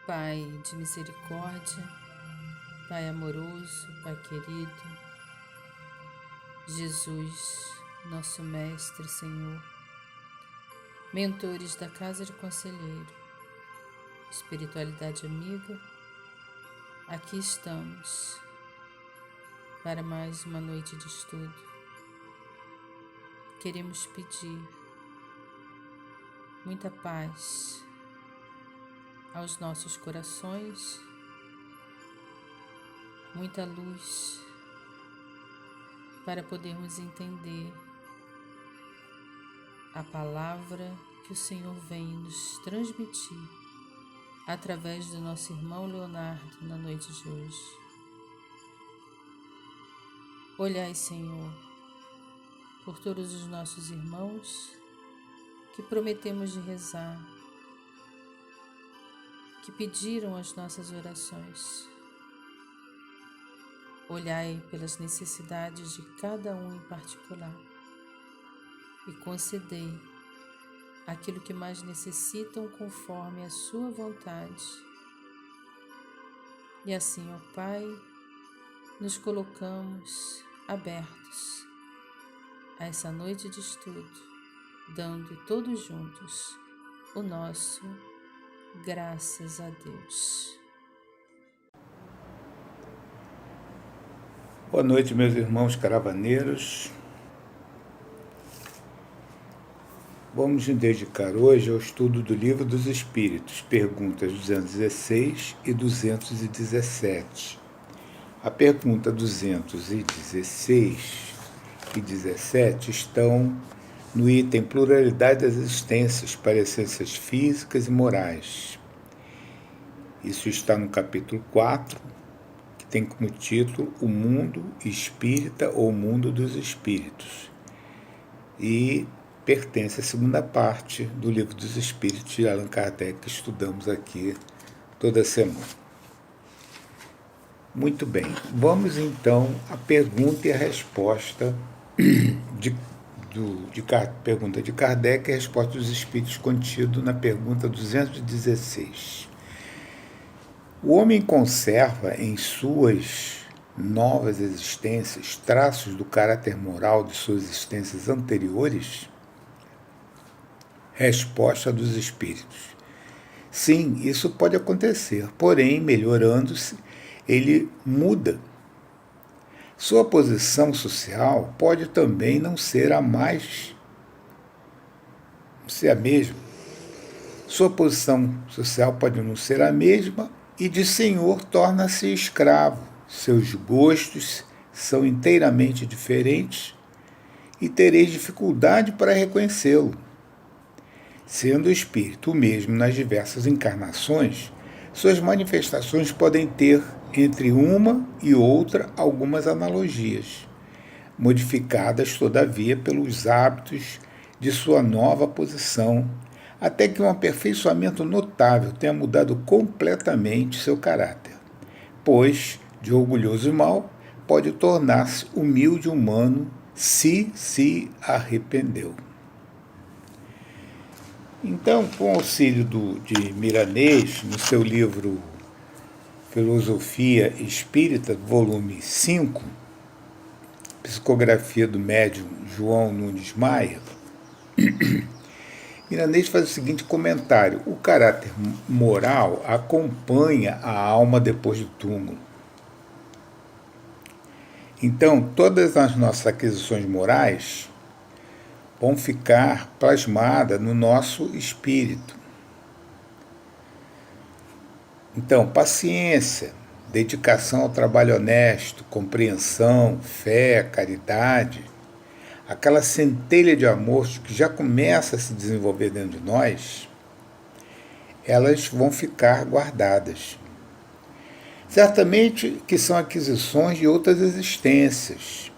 Pai de misericórdia, Pai amoroso, Pai querido, Jesus, nosso Mestre, Senhor, mentores da Casa de Conselheiro, espiritualidade amiga, aqui estamos para mais uma noite de estudo. Queremos pedir muita paz aos nossos corações, muita luz para podermos entender a palavra que o Senhor vem nos transmitir através do nosso irmão Leonardo na noite de hoje. Olhai, Senhor, por todos os nossos irmãos que prometemos de rezar, que pediram as nossas orações. Olhai pelas necessidades de cada um em particular e concedei aquilo que mais necessitam conforme a sua vontade. E assim, ó Pai, nos colocamos abertos a essa noite de estudo, dando todos juntos o nosso graças a Deus. Boa noite, meus irmãos caravaneiros. Vamos nos dedicar hoje ao estudo do Livro dos Espíritos, perguntas 216 e 217. A pergunta 216 e 17 estão no item Pluralidade das Existências para Essências Físicas e Morais. Isso está no capítulo 4, que tem como título O Mundo Espírita ou o Mundo dos Espíritos. E pertence à segunda parte do Livro dos Espíritos de Allan Kardec, que estudamos aqui toda semana. Muito bem, vamos então à pergunta e a resposta pergunta de Kardec e a resposta dos Espíritos contido na pergunta 216. O homem conserva em suas novas existências traços do caráter moral de suas existências anteriores? Resposta dos Espíritos. Sim, isso pode acontecer, porém, melhorando-se, ele muda. Sua posição social pode também não ser a mesma. Sua posição social pode não ser a mesma e de senhor torna-se escravo. Seus gostos são inteiramente diferentes e tereis dificuldade para reconhecê-lo. Sendo o espírito o mesmo nas diversas encarnações, suas manifestações podem ter entre uma e outra algumas analogias, modificadas, todavia, pelos hábitos de sua nova posição, até que um aperfeiçoamento notável tenha mudado completamente seu caráter, pois, de orgulhoso e mau, pode tornar-se humilde humano se arrependeu. Então, com o auxílio de Milanês, no seu livro Filosofia Espírita, volume 5, psicografia do médium João Nunes Maia, Milanês faz o seguinte comentário: o caráter moral acompanha a alma depois do túmulo. Então, todas as nossas aquisições morais vão ficar plasmadas no nosso espírito. Então, paciência, dedicação ao trabalho honesto, compreensão, fé, caridade, aquela centelha de amor que já começa a se desenvolver dentro de nós, elas vão ficar guardadas. Certamente que são aquisições de outras existências,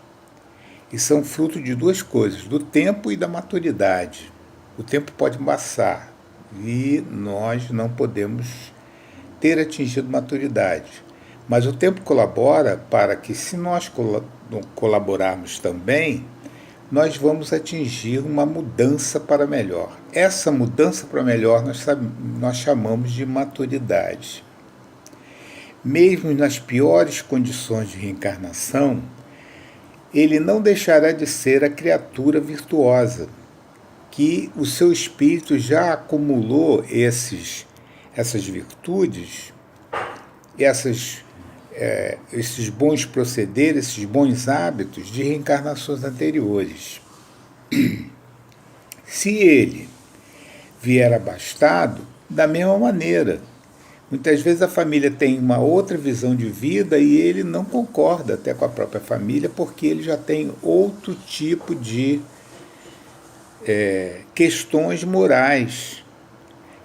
e são fruto de duas coisas, do tempo e da maturidade. O tempo pode passar e nós não podemos ter atingido maturidade. Mas o tempo colabora para que, se nós colaborarmos também, nós vamos atingir uma mudança para melhor. essa mudança para melhor nós chamamos de maturidade. Mesmo nas piores condições de reencarnação, ele não deixará de ser a criatura virtuosa, que o seu espírito já acumulou essas virtudes, esses bons procederes, esses bons hábitos de reencarnações anteriores. Se ele vier abastado, da mesma maneira. Muitas vezes a família tem uma outra visão de vida e ele não concorda até com a própria família porque ele já tem outro tipo de questões morais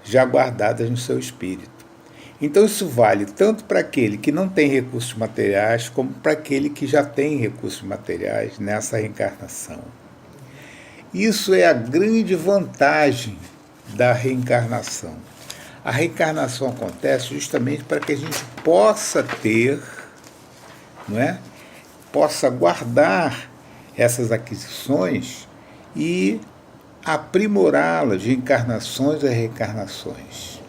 já guardadas no seu espírito. Então isso vale tanto para aquele que não tem recursos materiais como para aquele que já tem recursos materiais nessa reencarnação. Isso é a grande vantagem da reencarnação. A reencarnação acontece justamente para que a gente possa ter, possa guardar essas aquisições e aprimorá-las de encarnações a reencarnações.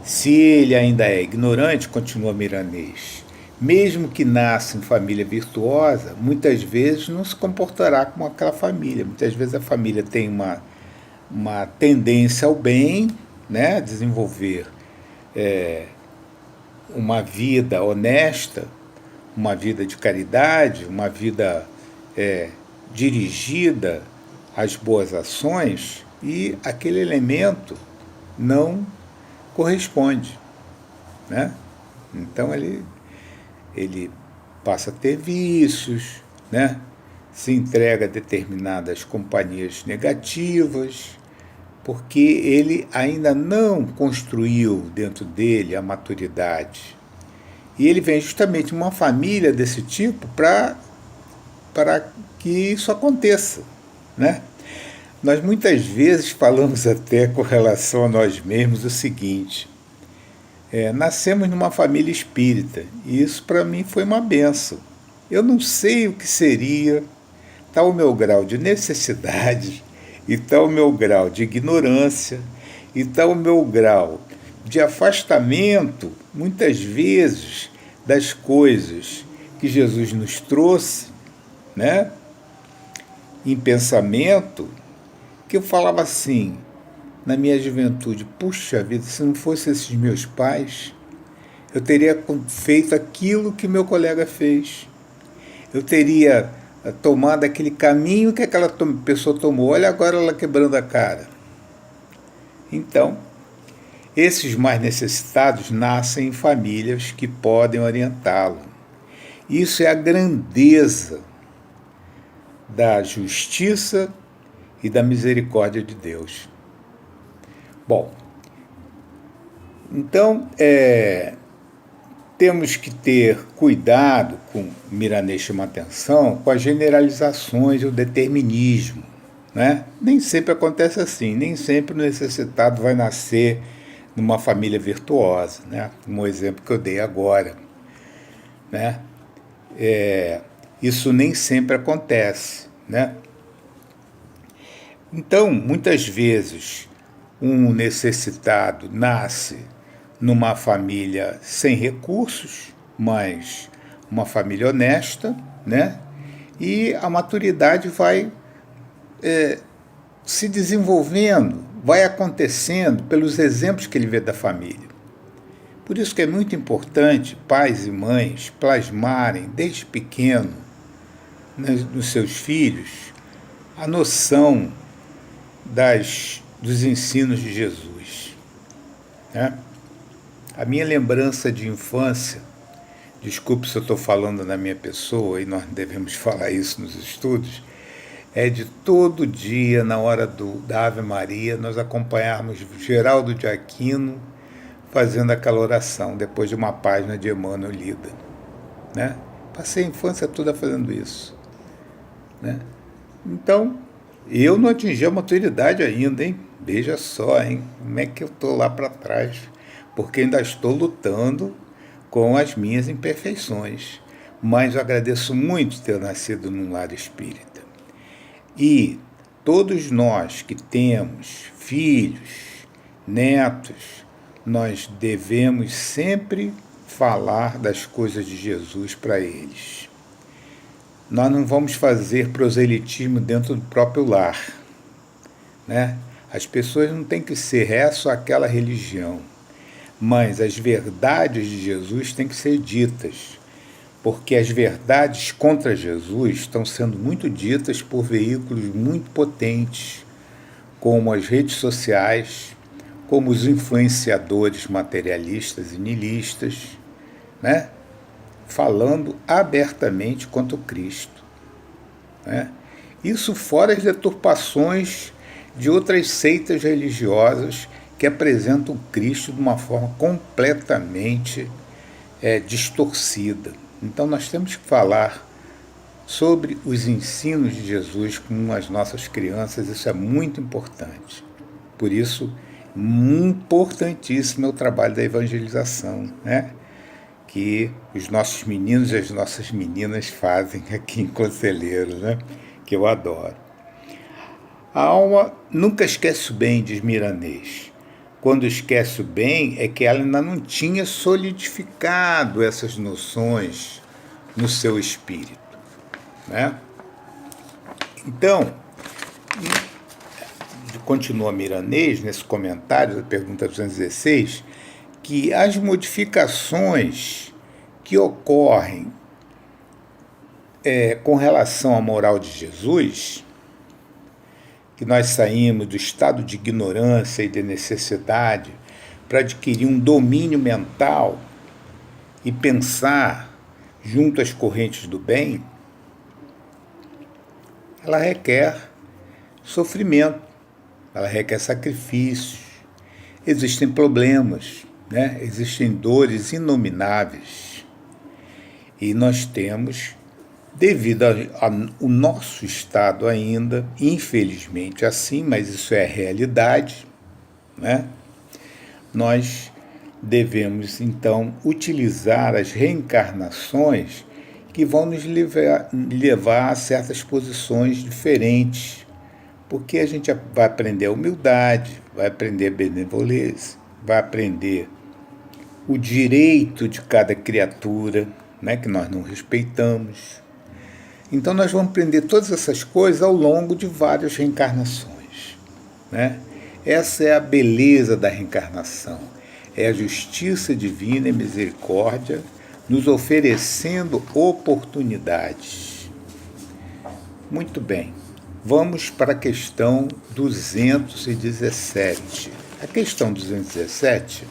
Se ele ainda é ignorante, continua Milanês, mesmo que nasça em família virtuosa, muitas vezes não se comportará como aquela família. Muitas vezes a família tem uma tendência ao bem, desenvolver uma vida honesta, uma vida de caridade, uma vida dirigida às boas ações, e aquele elemento não corresponde. Então ele passa a ter vícios, se entrega a determinadas companhias negativas, porque ele ainda não construiu dentro dele a maturidade. E ele vem justamente de uma família desse tipo para que isso aconteça. Nós muitas vezes falamos até com relação a nós mesmos o seguinte: nascemos numa família espírita, e isso para mim foi uma bênção. Eu não sei o que seria tal o meu grau de necessidade, e tal o meu grau de ignorância, e tal o meu grau de afastamento, muitas vezes, das coisas que Jesus nos trouxe, em pensamento, que eu falava assim, na minha juventude: puxa vida, se não fossem esses meus pais, eu teria feito aquilo que meu colega fez. Eu teria tomado aquele caminho que aquela pessoa tomou. Olha agora ela quebrando a cara. Então, esses mais necessitados nascem em famílias que podem orientá-lo. Isso é a grandeza da justiça e da misericórdia de Deus. Bom, então temos que ter cuidado, com Milanês chama atenção, com as generalizações e o determinismo. Nem sempre acontece assim, nem sempre o necessitado vai nascer numa família virtuosa, como o exemplo que eu dei agora. Isso nem sempre acontece. Então, muitas vezes, um necessitado nasce numa família sem recursos, mas uma família honesta, e a maturidade vai se desenvolvendo, vai acontecendo pelos exemplos que ele vê da família. Por isso que é muito importante pais e mães plasmarem desde pequeno nos seus filhos a noção dos ensinos de Jesus. A minha lembrança de infância, desculpe se eu estou falando na minha pessoa, e nós devemos falar isso nos estudos, é de todo dia, na hora da Ave Maria, nós acompanharmos Geraldo de Aquino fazendo aquela oração, depois de uma página de Emmanuel lida. Passei a infância toda fazendo isso. Então, eu não atingi a maturidade ainda, hein? Veja só, hein? Como é que eu estou lá para trás? Porque ainda estou lutando com as minhas imperfeições. Mas eu agradeço muito ter nascido num lar espírita. E todos nós que temos filhos, netos, nós devemos sempre falar das coisas de Jesus para eles. Nós não vamos fazer proselitismo dentro do próprio lar, né? As pessoas não têm que ser essa ou aquela religião, mas as verdades de Jesus têm que ser ditas, porque as verdades contra Jesus estão sendo muito ditas por veículos muito potentes, como as redes sociais, como os influenciadores materialistas e nihilistas, né? Falando abertamente contra o Cristo, né? Isso fora as deturpações de outras seitas religiosas que apresentam o Cristo de uma forma completamente distorcida. Então nós temos que falar sobre os ensinos de Jesus com as nossas crianças, isso é muito importante. Por isso, importantíssimo é o trabalho da evangelização, né? Que os nossos meninos e as nossas meninas fazem aqui em Conselheiro, né? Que eu adoro. A alma nunca esquece o bem, diz Miranês. Quando esquece o bem, é que ela ainda não tinha solidificado essas noções no seu espírito, né? Então, continua Miranês, nesse comentário da pergunta 216, que as modificações que ocorrem com relação à moral de Jesus, que nós saímos do estado de ignorância e de necessidade para adquirir um domínio mental e pensar junto às correntes do bem, ela requer sofrimento, ela requer sacrifícios, existem problemas, né? Existem dores inomináveis. E nós temos, devido ao nosso estado ainda, infelizmente assim, mas isso é realidade, né? Nós devemos, então, utilizar as reencarnações que vão nos levar a certas posições diferentes, porque a gente vai aprender a humildade, vai aprender a benevolência, vai aprender o direito de cada criatura, né, que nós não respeitamos. Então nós vamos aprender todas essas coisas ao longo de várias reencarnações, né? Essa é a beleza da reencarnação, é a justiça divina e misericórdia nos oferecendo oportunidades. Muito bem, vamos para a questão 217. A questão 217,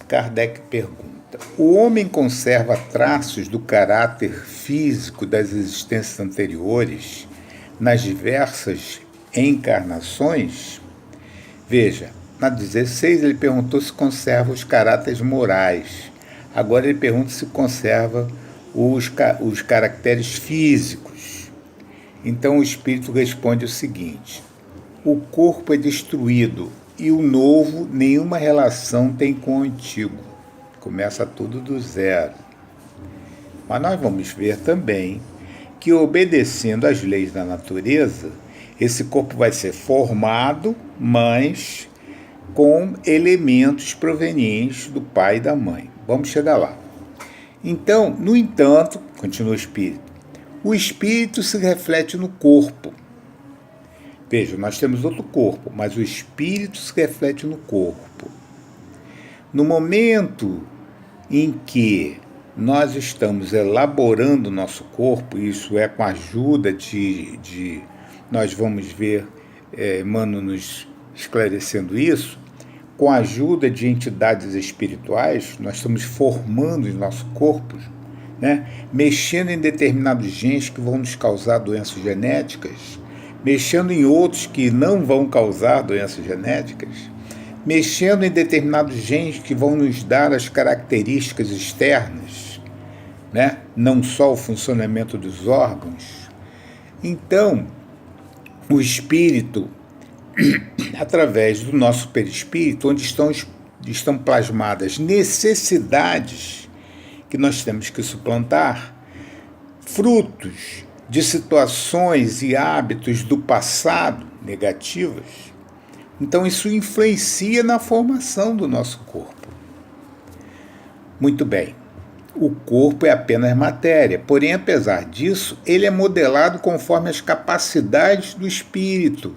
Kardec pergunta: o homem conserva traços do caráter físico das existências anteriores nas diversas encarnações? Veja, na 16 ele perguntou se conserva os caráteres morais. Agora ele pergunta se conserva os caracteres físicos. Então o espírito responde o seguinte: o corpo é destruído e o novo nenhuma relação tem com o antigo. Começa tudo do zero. Mas nós vamos ver também que, obedecendo às leis da natureza, esse corpo vai ser formado, mas com elementos provenientes do pai e da mãe. Vamos chegar lá. Então, no entanto, continua o espírito se reflete no corpo. Veja, nós temos outro corpo, mas o espírito se reflete no corpo. No momento em que nós estamos elaborando o nosso corpo, isso é com a ajuda nós vamos ver Emmanuel nos esclarecendo isso, com a ajuda de entidades espirituais, nós estamos formando os nossos corpos, né? Mexendo em determinados genes que vão nos causar doenças genéticas, mexendo em outros que não vão causar doenças genéticas, mexendo em determinados genes que vão nos dar as características externas, né? Não só o funcionamento dos órgãos. Então, o espírito, através do nosso perispírito, onde estão plasmadas necessidades que nós temos que suplantar, frutos de situações e hábitos do passado negativas, então isso influencia na formação do nosso corpo. Muito bem, o corpo é apenas matéria, porém, apesar disso, ele é modelado conforme as capacidades do espírito,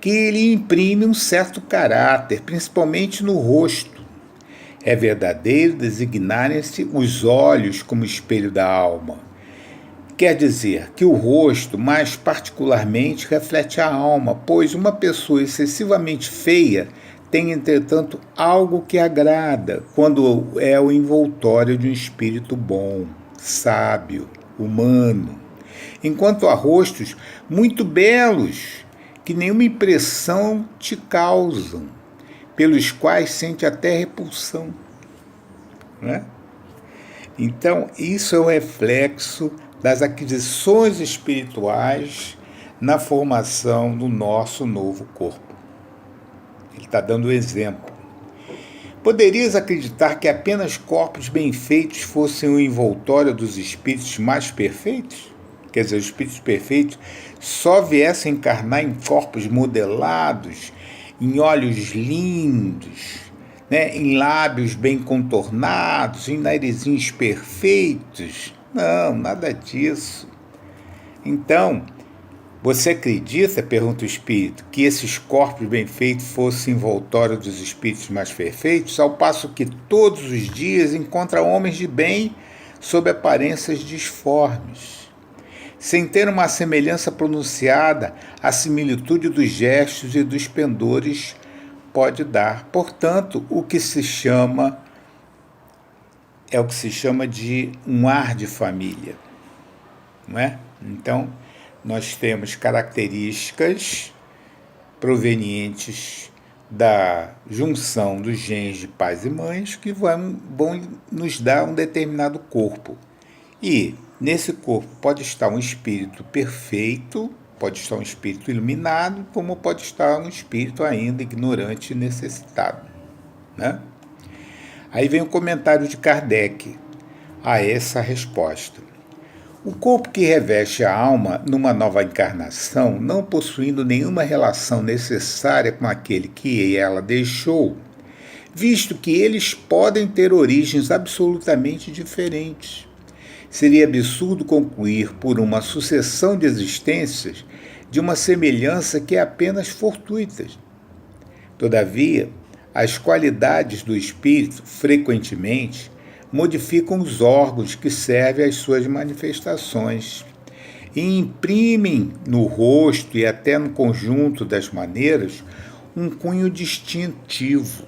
que ele imprime um certo caráter, principalmente no rosto. É verdadeiro designarem-se os olhos como espelho da alma. Quer dizer que o rosto, mais particularmente, reflete a alma, pois uma pessoa excessivamente feia tem, entretanto, algo que agrada, quando é o envoltório de um espírito bom, sábio, humano. Enquanto há rostos muito belos, que nenhuma impressão te causam, pelos quais sente até repulsão. Né? Então, isso é o reflexo das aquisições espirituais na formação do nosso novo corpo. Ele está dando um exemplo. Poderias acreditar que apenas corpos bem feitos fossem o envoltório dos espíritos mais perfeitos? Quer dizer, os espíritos perfeitos só viessem encarnar em corpos modelados, em olhos lindos, né, em lábios bem contornados, em narizinhos perfeitos. Não, nada disso. Então, você acredita, pergunta o espírito, que esses corpos bem feitos fossem envoltório dos espíritos mais perfeitos, ao passo que todos os dias encontra homens de bem sob aparências disformes, sem ter uma semelhança pronunciada, a similitude dos gestos e dos pendores pode dar. Portanto, o que se chama de um ar de família, não é? Então, nós temos características provenientes da junção dos genes de pais e mães que vão nos dar um determinado corpo. E nesse corpo pode estar um espírito perfeito, pode estar um espírito iluminado, como pode estar um espírito ainda ignorante e necessitado. Né? Aí vem o comentário de Kardec a essa resposta. O corpo que reveste a alma numa nova encarnação, não possuindo nenhuma relação necessária com aquele que ela deixou, visto que eles podem ter origens absolutamente diferentes. Seria absurdo concluir por uma sucessão de existências de uma semelhança que é apenas fortuita. Todavia, as qualidades do espírito, frequentemente, modificam os órgãos que servem às suas manifestações e imprimem no rosto e até no conjunto das maneiras um cunho distintivo.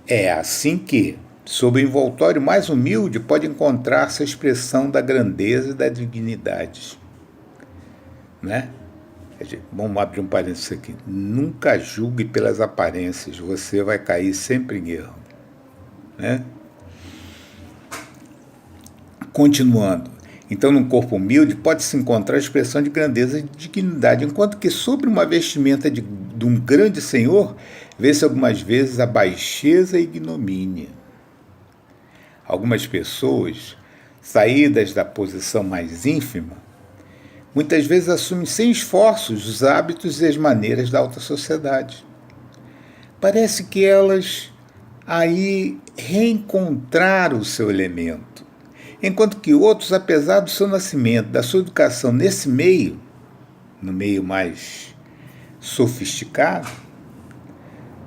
É assim que, sob o envoltório mais humilde, pode encontrar-se a expressão da grandeza e da dignidade. Né? Vamos abrir um parênteses aqui. Nunca julgue pelas aparências, você vai cair sempre em erro. Né? Continuando. Então, num corpo humilde, pode-se encontrar a expressão de grandeza e dignidade, enquanto que sobre uma vestimenta de um grande senhor, vê-se algumas vezes a baixeza e ignomínia. Algumas pessoas, saídas da posição mais ínfima, muitas vezes assumem sem esforços os hábitos e as maneiras da alta sociedade. Parece que elas aí reencontraram o seu elemento, enquanto que outros, apesar do seu nascimento, da sua educação nesse meio, no meio mais sofisticado,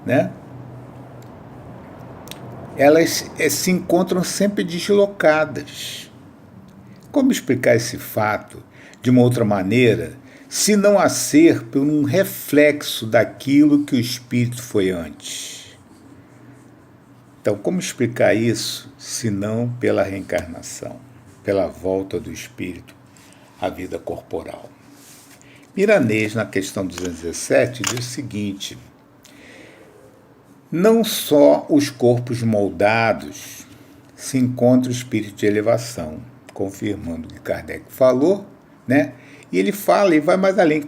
né, elas se encontram sempre deslocadas. Como explicar esse fato de uma outra maneira, se não a ser por um reflexo daquilo que o espírito foi antes? Então, como explicar isso, se não pela reencarnação, pela volta do espírito à vida corporal? Milanês, na questão 217, diz o seguinte: não só os corpos moldados se encontra o espírito de elevação, confirmando o que Kardec falou, né? E ele fala e vai mais além.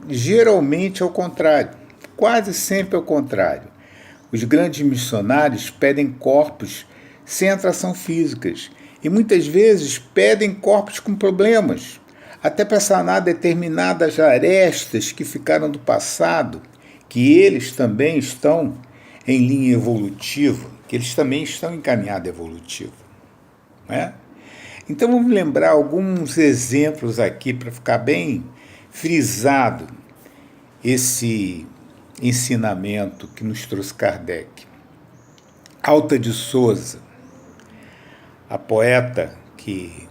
Geralmente ao contrário, quase sempre ao contrário. Os grandes missionários pedem corpos sem atração físicas e muitas vezes pedem corpos com problemas, até para sanar determinadas arestas que ficaram do passado, que eles também estão em linha evolutiva, que eles também estão em caminhada evolutiva. Né? Então vamos lembrar alguns exemplos aqui para ficar bem frisado esse ensinamento que nos trouxe Kardec. Alta de Souza, a poeta que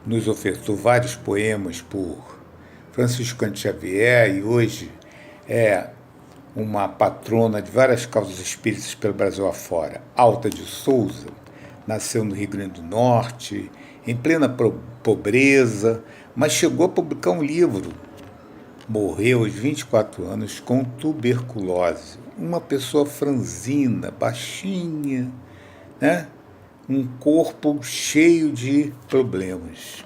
nos ofertou vários poemas por Francisco Cândido Xavier e hoje é uma patrona de várias causas espíritas pelo Brasil afora. Alta de Souza nasceu no Rio Grande do Norte, em plena pobreza, mas chegou a publicar um livro. Morreu aos 24 anos com tuberculose. Uma pessoa franzina, baixinha, né? Um corpo cheio de problemas.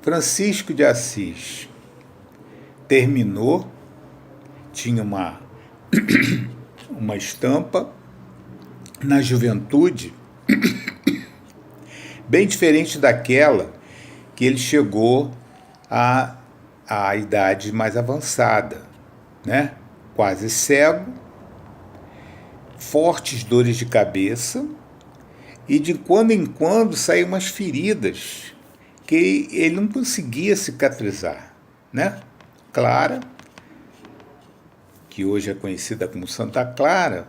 Francisco de Assis terminou, tinha uma estampa na juventude bem diferente daquela que ele chegou à idade mais avançada, né? Quase cego, fortes dores de cabeça e de quando em quando saíam umas feridas que ele não conseguia cicatrizar, né? Clara, que hoje é conhecida como Santa Clara,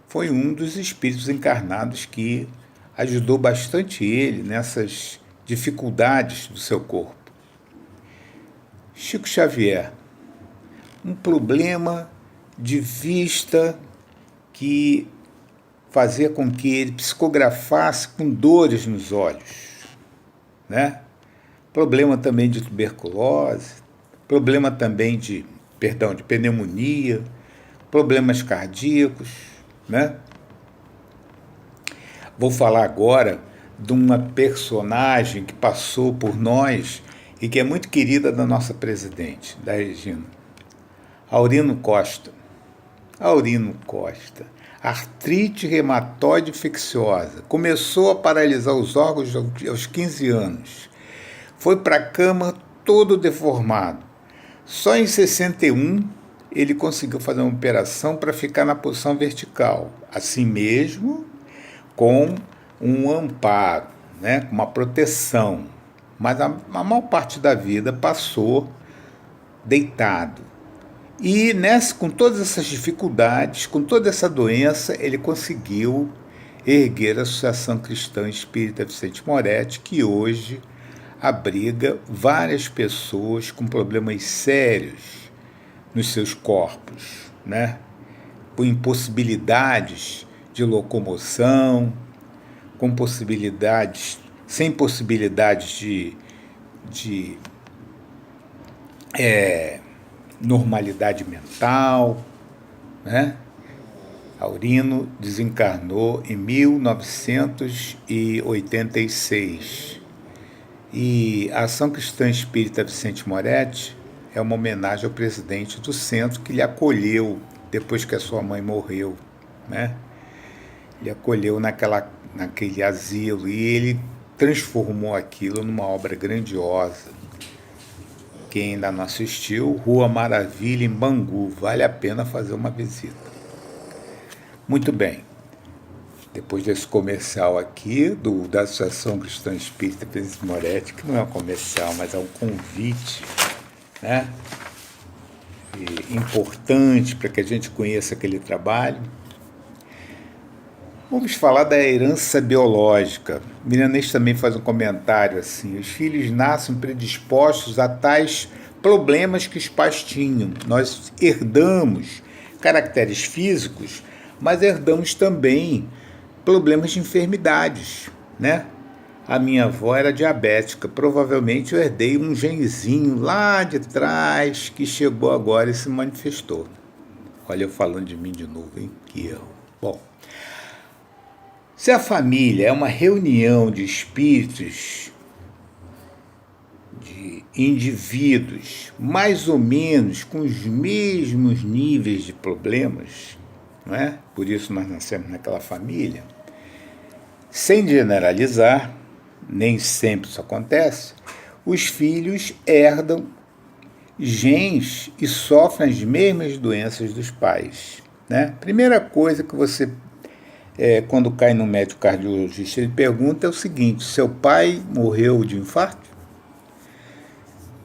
foi um dos espíritos encarnados que ajudou bastante ele nessas dificuldades do seu corpo. Chico Xavier, um problema de vista que fazia com que ele psicografasse com dores nos olhos, né? Problema também de tuberculose, problema também de pneumonia, problemas cardíacos, né? Vou falar agora de uma personagem que passou por nós e que é muito querida da nossa presidente, da Regina. Aurino Costa. Aurino Costa. Artrite reumatoide infecciosa. Começou a paralisar os órgãos aos 15 anos. Foi para a cama todo deformado. Só em 61 ele conseguiu fazer uma operação para ficar na posição vertical. Assim mesmo, com um amparo, né, com uma proteção. Mas a maior parte da vida passou deitado. E com todas essas dificuldades, com toda essa doença, ele conseguiu erguer a Associação Cristã Espírita Vicente Moretti, que hoje abriga várias pessoas com problemas sérios nos seus corpos, né? Com impossibilidades de locomoção, sem possibilidades de normalidade mental, né? Aurino desencarnou em 1986. E a Ação Cristã Espírita Vicente Moretti é uma homenagem ao presidente do centro que lhe acolheu depois que a sua mãe morreu, né? Ele acolheu naquele asilo e ele transformou aquilo numa obra grandiosa. Quem ainda não assistiu, Rua Maravilha, em Bangu, vale a pena fazer uma visita. Muito bem, depois desse comercial aqui, da Associação Cristã Espírita Vicente Moretti, que não é um comercial, mas é um convite, né? Importante para que a gente conheça aquele trabalho. Vamos falar da herança biológica. Milanês também faz um comentário assim: os filhos nascem predispostos a tais problemas que os pais tinham. Nós herdamos caracteres físicos, mas herdamos também problemas de enfermidades, né? A minha avó era diabética, provavelmente eu herdei um genzinho lá de trás que chegou agora e se manifestou. Olha eu falando de mim de novo, hein? Que erro. Bom, se a família é uma reunião de espíritos, de indivíduos, mais ou menos com os mesmos níveis de problemas, não é? Por isso nós nascemos naquela família, sem generalizar, nem sempre isso acontece, os filhos herdam genes e sofrem as mesmas doenças dos pais, né? Primeira coisa que você, quando cai no médico cardiologista, ele pergunta é o seguinte: seu pai morreu de infarto?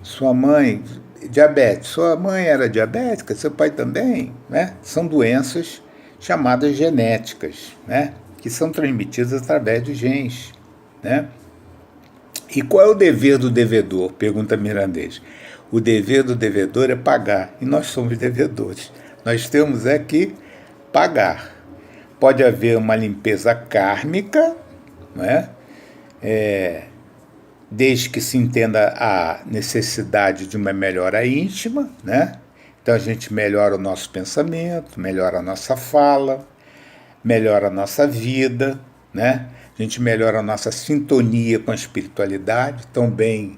Sua mãe, diabetes, sua mãe era diabética, seu pai também, né? São doenças chamadas genéticas, né? Que são transmitidas através de genes, né? E qual é o dever do devedor? Pergunta Mirandês. O dever do devedor é pagar, e nós somos devedores. Nós temos que pagar. Pode haver uma limpeza kármica, né? Desde que se entenda a necessidade de uma melhora íntima, né? Então a gente melhora o nosso pensamento, melhora a nossa fala, melhora a nossa vida, né? A gente melhora a nossa sintonia com a espiritualidade, tão bem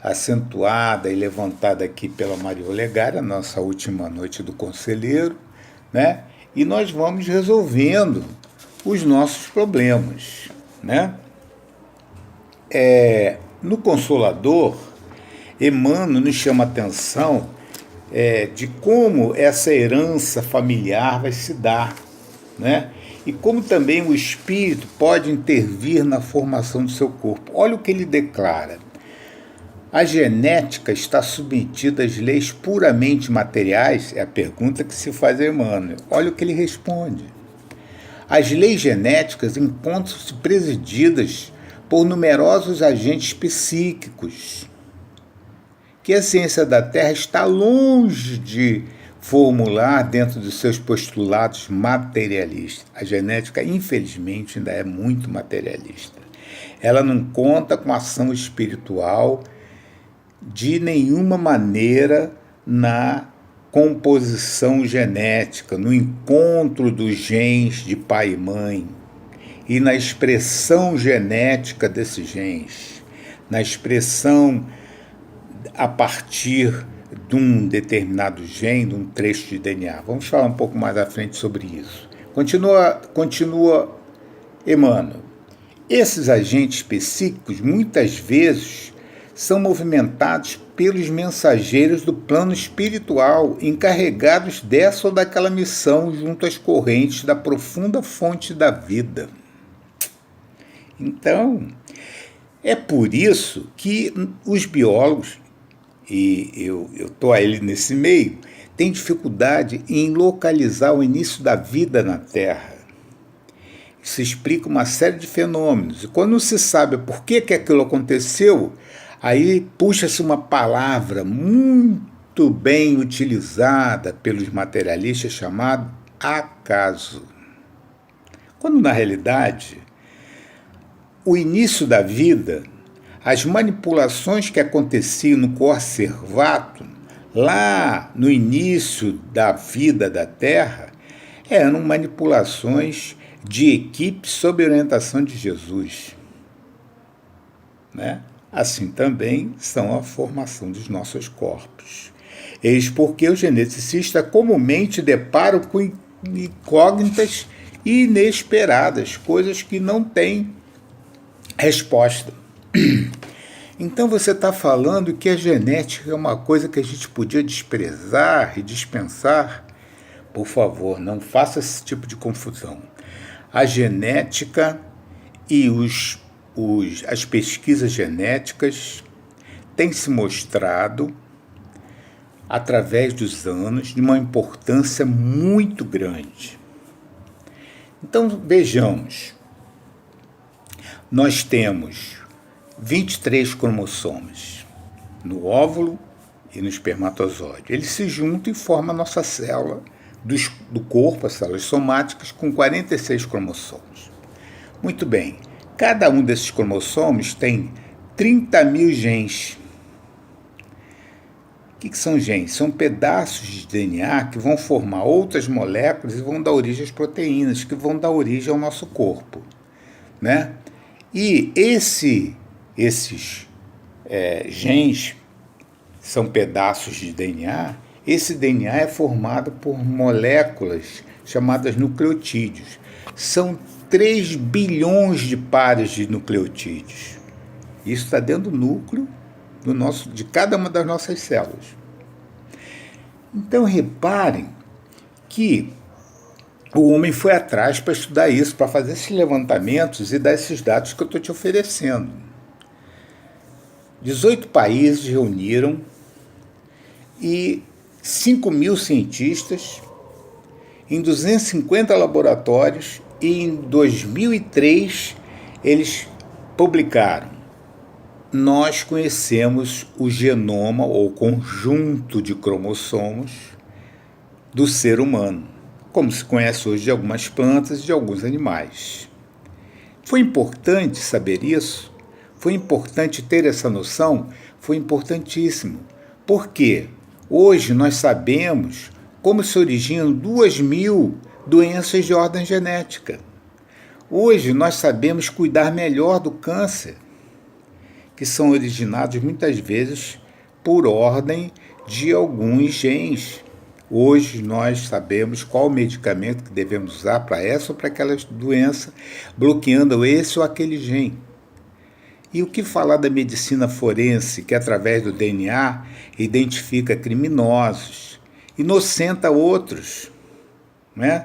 acentuada e levantada aqui pela Maria Olegária, nossa última noite do conselheiro, né? E nós vamos resolvendo os nossos problemas, né? No Consolador, Emmanuel nos chama a atenção de como essa herança familiar vai se dar, né? E como também o espírito pode intervir na formação do seu corpo. Olha o que ele declara. A genética está submetida às leis puramente materiais? É a pergunta que se faz a Emmanuel. Olha o que ele responde. As leis genéticas encontram-se presididas por numerosos agentes psíquicos, que a ciência da Terra está longe de formular dentro dos seus postulados materialistas. A genética, infelizmente, ainda é muito materialista. Ela não conta com ação espiritual de nenhuma maneira na composição genética, no encontro dos genes de pai e mãe e na expressão genética desses genes, na expressão a partir de um determinado gene, de um trecho de DNA. Vamos falar um pouco mais à frente sobre isso. Continua Emmanuel. Esses agentes psíquicos, muitas vezes, são movimentados pelos mensageiros do plano espiritual, encarregados dessa ou daquela missão junto às correntes da profunda fonte da vida. Então, é por isso que os biólogos, e eu estou aí nesse meio, têm dificuldade em localizar o início da vida na Terra. Isso explica uma série de fenômenos. E quando não se sabe por que aquilo aconteceu, aí puxa-se uma palavra muito bem utilizada pelos materialistas chamada acaso. Quando, na realidade, o início da vida, as manipulações que aconteciam no Conservato, lá no início da vida da Terra, eram manipulações de equipe sob orientação de Jesus, né? Assim também são a formação dos nossos corpos. Eis porque os geneticistas comumente deparam com incógnitas e inesperadas, coisas que não têm resposta. Então você está falando que a genética é uma coisa que a gente podia desprezar e dispensar? Por favor, não faça esse tipo de confusão. A genética e as pesquisas genéticas têm se mostrado, através dos anos, de uma importância muito grande. Então, vejamos. Nós temos 23 cromossomos no óvulo e no espermatozoide. Eles se juntam e formam a nossa célula do corpo, as células somáticas, com 46 cromossomos. Muito bem, cada um desses cromossomos tem 30 mil genes. O que são genes? São pedaços de DNA que vão formar outras moléculas e vão dar origem às proteínas, que vão dar origem ao nosso corpo, né? E esses genes são pedaços de DNA. Esse DNA é formado por moléculas chamadas nucleotídeos. São 3 bilhões de pares de nucleotídeos. Isso está dentro do núcleo de cada uma das nossas células. Então, reparem que o homem foi atrás para estudar isso, para fazer esses levantamentos e dar esses dados que eu estou te oferecendo. 18 países reuniram e 5.000 cientistas em 250 laboratórios, e em 2003 eles publicaram: nós conhecemos o genoma ou conjunto de cromossomos do ser humano, como se conhece hoje de algumas plantas e de alguns animais. Foi importante saber isso? Foi importante ter essa noção? Foi importantíssimo. Por quê? Hoje nós sabemos como se originam 2.000 doenças de ordem genética. Hoje nós sabemos cuidar melhor do câncer, que são originados muitas vezes por ordem de alguns genes. Hoje nós sabemos qual o medicamento que devemos usar para essa ou para aquela doença, bloqueando esse ou aquele gene. E o que falar da medicina forense, que através do DNA identifica criminosos, inocenta outros, né?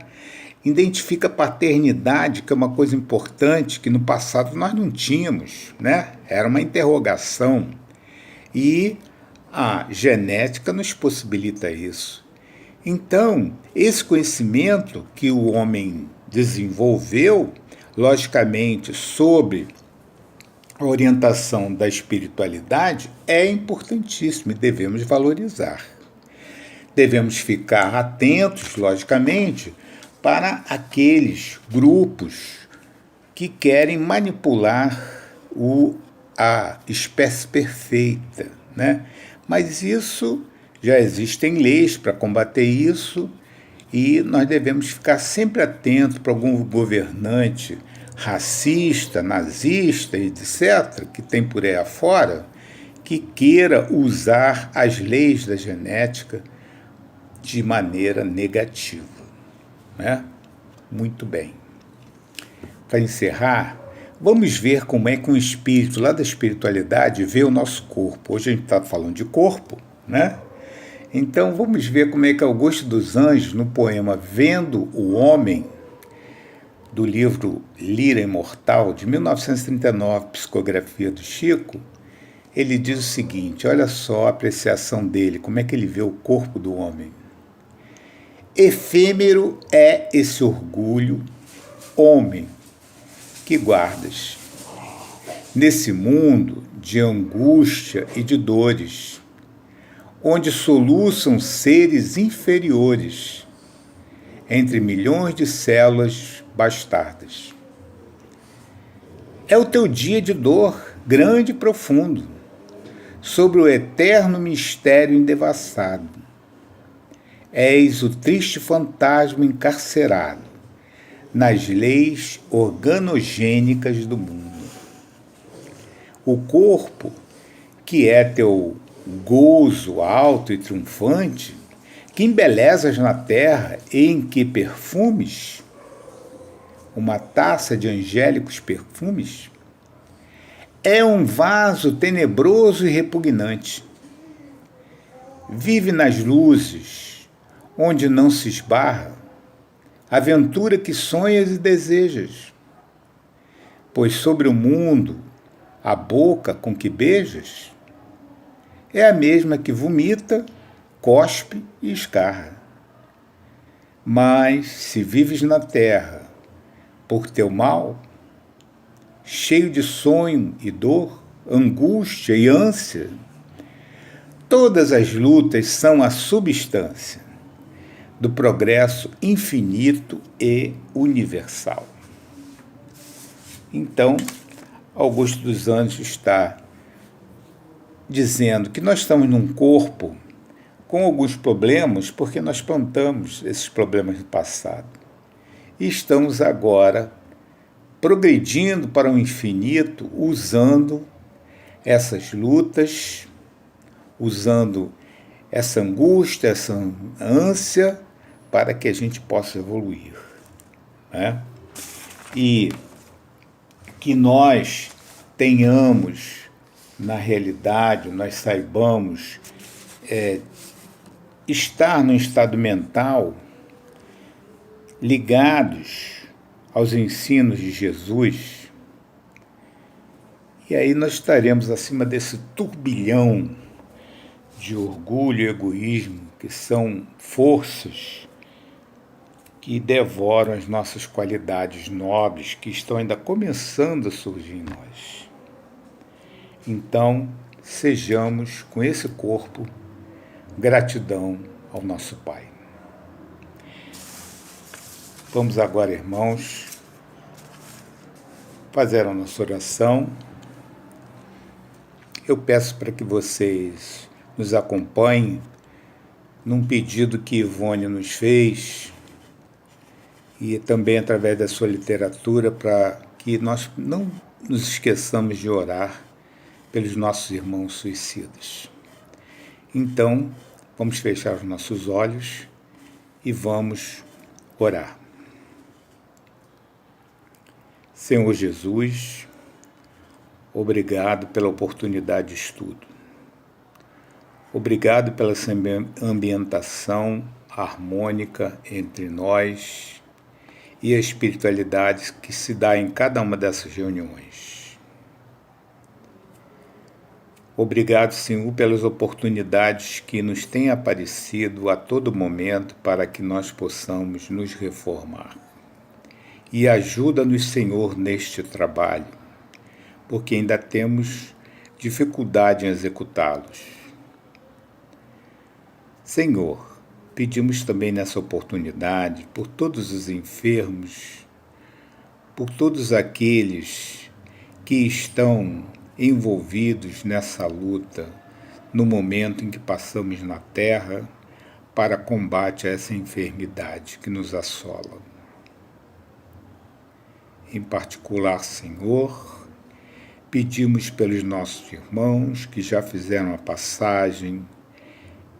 Identifica paternidade, que é uma coisa importante que no passado nós não tínhamos, né? Era uma interrogação. E a genética nos possibilita isso. Então, esse conhecimento que o homem desenvolveu, logicamente, sobre a orientação da espiritualidade, é importantíssimo e devemos valorizar. Devemos ficar atentos, logicamente, para aqueles grupos que querem manipular a espécie perfeita, né? Mas isso, já existem leis para combater isso, e nós devemos ficar sempre atentos para algum governante racista, nazista, etc., que tem por aí afora, que queira usar as leis da genética de maneira negativa, né? Muito bem. Para encerrar, vamos ver como é que um espírito lá da espiritualidade vê o nosso corpo. Hoje a gente está falando de corpo, né? Então vamos ver como é que Augusto dos Anjos, no poema Vendo o Homem, do livro Lira Imortal, de 1939, psicografia do Chico, ele diz o seguinte: olha só a apreciação dele, como é que ele vê o corpo do homem. Efêmero é esse orgulho, homem, que guardas nesse mundo de angústia e de dores, onde soluçam seres inferiores entre milhões de células bastardas. É o teu dia de dor, grande e profundo, sobre o eterno mistério endevassado. És o triste fantasma encarcerado nas leis organogênicas do mundo. O corpo, que é teu gozo alto e triunfante, que embelezas na terra e em que perfumes, uma taça de angélicos perfumes, é um vaso tenebroso e repugnante. Vive nas luzes, onde não se esbarra, aventura que sonhas e desejas. Pois sobre o mundo, a boca com que beijas é a mesma que vomita, cospe e escarra. Mas se vives na terra por teu mal, cheio de sonho e dor, angústia e ânsia, todas as lutas são a substância do progresso infinito e universal. Então, Augusto dos Anjos está dizendo que nós estamos num corpo com alguns problemas porque nós plantamos esses problemas no passado. E estamos agora progredindo para o infinito usando essas lutas, usando essa angústia, essa ânsia, para que a gente possa evoluir, né? E que nós tenhamos na realidade, nós saibamos estar no estado mental ligados aos ensinos de Jesus, e aí nós estaremos acima desse turbilhão de orgulho e egoísmo, que são forças que devoram as nossas qualidades nobres, que estão ainda começando a surgir em nós. Então, sejamos com esse corpo gratidão ao nosso Pai. Vamos agora, irmãos, fazer a nossa oração. Eu peço para que vocês nos acompanhem num pedido que Ivone nos fez e também através da sua literatura, para que nós não nos esqueçamos de orar pelos nossos irmãos suicidas. Então, vamos fechar os nossos olhos e vamos orar. Senhor Jesus, obrigado pela oportunidade de estudo. Obrigado pela ambientação harmônica entre nós e a espiritualidade que se dá em cada uma dessas reuniões. Obrigado, Senhor, pelas oportunidades que nos têm aparecido a todo momento para que nós possamos nos reformar. E ajuda-nos, Senhor, neste trabalho, porque ainda temos dificuldade em executá-los. Senhor, pedimos também nessa oportunidade por todos os enfermos, por todos aqueles que estão envolvidos nessa luta no momento em que passamos na Terra para combate a essa enfermidade que nos assola. Em particular, Senhor, pedimos pelos nossos irmãos que já fizeram a passagem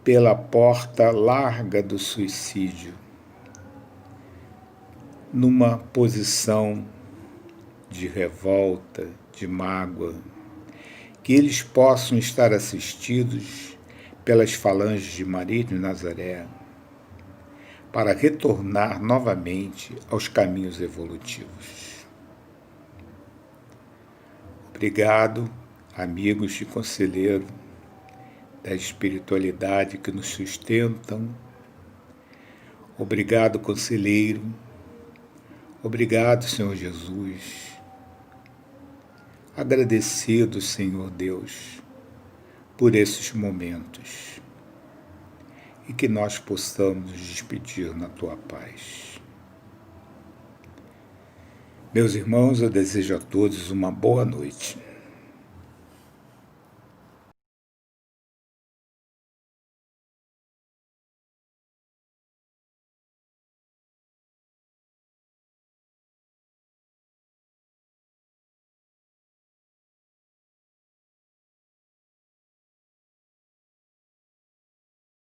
pela porta larga do suicídio, numa posição de revolta, de mágoa, que eles possam estar assistidos pelas falanges de Maria de Nazaré, para retornar novamente aos caminhos evolutivos. Obrigado, amigos e conselheiro da espiritualidade que nos sustentam. Obrigado, conselheiro. Obrigado, Senhor Jesus. Agradecido, Senhor Deus, por esses momentos e que nós possamos nos despedir na Tua paz. Meus irmãos, eu desejo a todos uma boa noite.